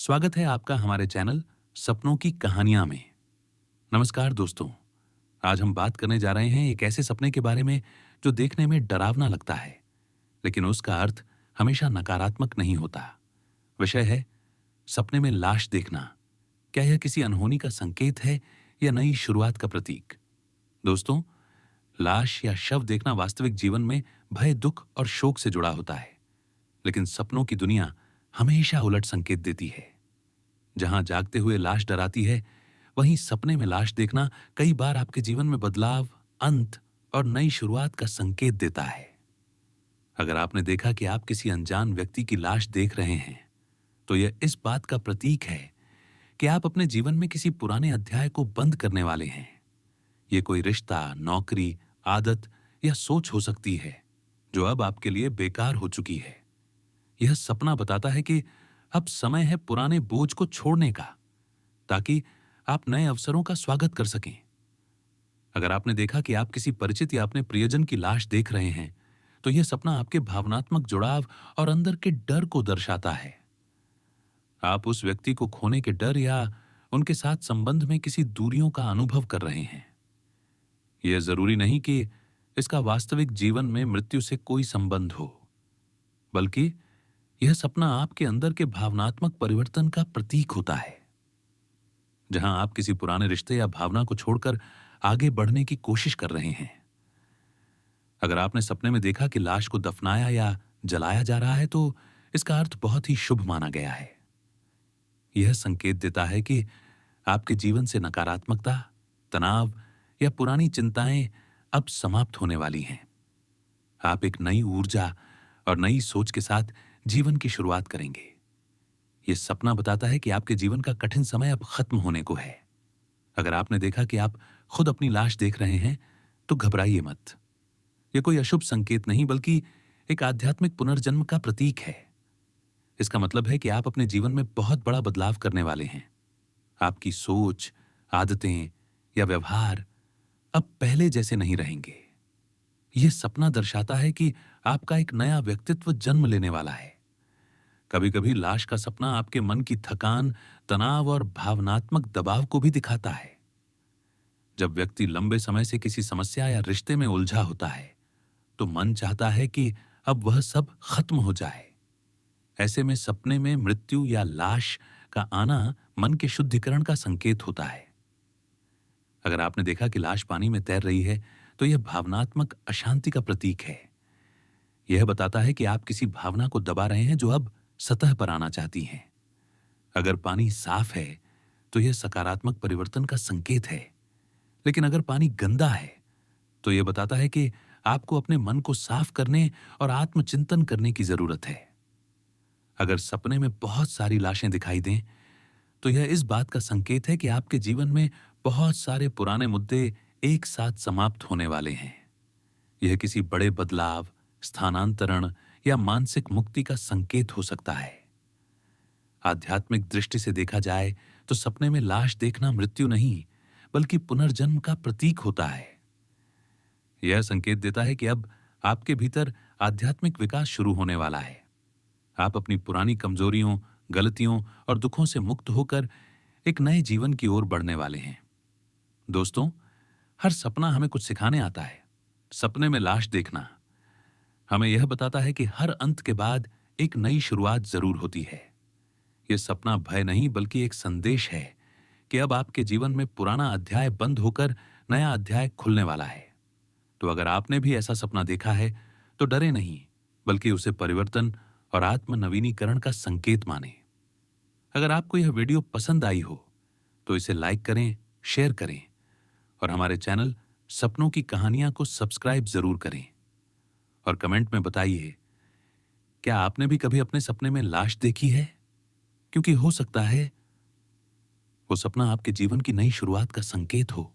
स्वागत है आपका हमारे चैनल सपनों की कहानियां में। नमस्कार दोस्तों, आज हम बात करने जा रहे हैं एक ऐसे सपने के बारे में जो देखने में डरावना लगता है, लेकिन उसका अर्थ हमेशा नकारात्मक नहीं होता। विषय है सपने में लाश देखना। क्या यह किसी अनहोनी का संकेत है या नई शुरुआत का प्रतीक? दोस्तों, लाश या शव देखना वास्तविक जीवन में भय, दुख और शोक से जुड़ा होता है, लेकिन सपनों की दुनिया हमेशा उलट संकेत देती है। जहां जागते हुए लाश डराती है, वहीं सपने में लाश देखना कई बार आपके जीवन में बदलाव, अंत और नई शुरुआत का संकेत देता है। अगर आपने देखा कि आप किसी अनजान व्यक्ति की लाश देख रहे हैं, तो यह इस बात का प्रतीक है कि आप अपने जीवन में किसी पुराने अध्याय को बंद करने वाले हैं। यह कोई रिश्ता, नौकरी, आदत या सोच हो सकती है जो अब आपके लिए बेकार हो चुकी है। यह सपना बताता है कि अब समय है पुराने बोझ को छोड़ने का, ताकि आप नए अवसरों का स्वागत कर सकें। अगर आपने देखा कि आप किसी परिचित या अपने प्रियजन की लाश देख रहे हैं, तो यह सपना आपके भावनात्मक जुड़ाव और अंदर के डर को दर्शाता है। आप उस व्यक्ति को खोने के डर या उनके साथ संबंध में किसी दूरियों का अनुभव कर रहे हैं। यह जरूरी नहीं कि इसका वास्तविक जीवन में मृत्यु से कोई संबंध हो, बल्कि यह सपना आपके अंदर के भावनात्मक परिवर्तन का प्रतीक होता है। जहां आप किसी पुराने रिश्ते या भावना को छोड़कर आगे बढ़ने की कोशिश कर रहे हैं। अगर आपने सपने में देखा कि लाश को दफनाया या जलाया जा रहा है, तो इसका अर्थ बहुत ही शुभ माना गया है। यह संकेत देता है कि आपके जीवन से नकारात्मकता, तनाव या पुरानी चिंताएं अब समाप्त होने वाली हैं। आप एक नई ऊर्जा और नई सोच के साथ जीवन की शुरुआत करेंगे। यह सपना बताता है कि आपके जीवन का कठिन समय अब खत्म होने को है। अगर आपने देखा कि आप खुद अपनी लाश देख रहे हैं, तो घबराइए मत। यह कोई अशुभ संकेत नहीं, बल्कि एक आध्यात्मिक पुनर्जन्म का प्रतीक है। इसका मतलब है कि आप अपने जीवन में बहुत बड़ा बदलाव करने वाले हैं। आपकी सोच, आदतें या व्यवहार अब पहले जैसे नहीं रहेंगे। यह सपना दर्शाता है कि आपका एक नया व्यक्तित्व जन्म लेने वाला है। कभी कभी लाश का सपना आपके मन की थकान, तनाव और भावनात्मक दबाव को भी दिखाता है। जब व्यक्ति लंबे समय से किसी समस्या या रिश्ते में उलझा होता है, तो मन चाहता है कि अब वह सब खत्म हो जाए। ऐसे में सपने में मृत्यु या लाश का आना मन के शुद्धिकरण का संकेत होता है। अगर आपने देखा कि लाश पानी में तैर रही है, तो यह भावनात्मक अशांति का प्रतीक है। यह बताता है कि आप किसी भावना को दबा रहे हैं जो अब सतह पर आना चाहती हैं। अगर पानी साफ है, तो यह सकारात्मक परिवर्तन का संकेत है, लेकिन अगर पानी गंदा है, तो यह बताता है कि आपको अपने मन को साफ करने और आत्मचिंतन करने की जरूरत है। अगर सपने में बहुत सारी लाशें दिखाई दें, तो यह इस बात का संकेत है कि आपके जीवन में बहुत सारे पुराने मुद्दे एक साथ समाप्त होने वाले हैं। यह किसी बड़े बदलाव, स्थानांतरण या मानसिक मुक्ति का संकेत हो सकता है। आध्यात्मिक दृष्टि से देखा जाए, तो सपने में लाश देखना मृत्यु नहीं, बल्कि पुनर्जन्म का प्रतीक होता है। यह संकेत देता है कि अब आपके भीतर आध्यात्मिक विकास शुरू होने वाला है। आप अपनी पुरानी कमजोरियों, गलतियों और दुखों से मुक्त होकर एक नए जीवन की ओर बढ़ने वाले हैं। दोस्तों, हर सपना हमें कुछ सिखाने आता है। सपने में लाश देखना हमें यह बताता है कि हर अंत के बाद एक नई शुरुआत जरूर होती है। यह सपना भय नहीं, बल्कि एक संदेश है कि अब आपके जीवन में पुराना अध्याय बंद होकर नया अध्याय खुलने वाला है। तो अगर आपने भी ऐसा सपना देखा है, तो डरे नहीं, बल्कि उसे परिवर्तन और आत्म नवीनीकरण का संकेत माने। अगर आपको यह वीडियो पसंद आई हो, तो इसे लाइक करें, शेयर करें और हमारे चैनल सपनों की कहानियां को सब्सक्राइब जरूर करें। और कमेंट में बताइए, क्या आपने भी कभी अपने सपने में लाश देखी है? क्योंकि हो सकता है वो सपना आपके जीवन की नई शुरुआत का संकेत हो।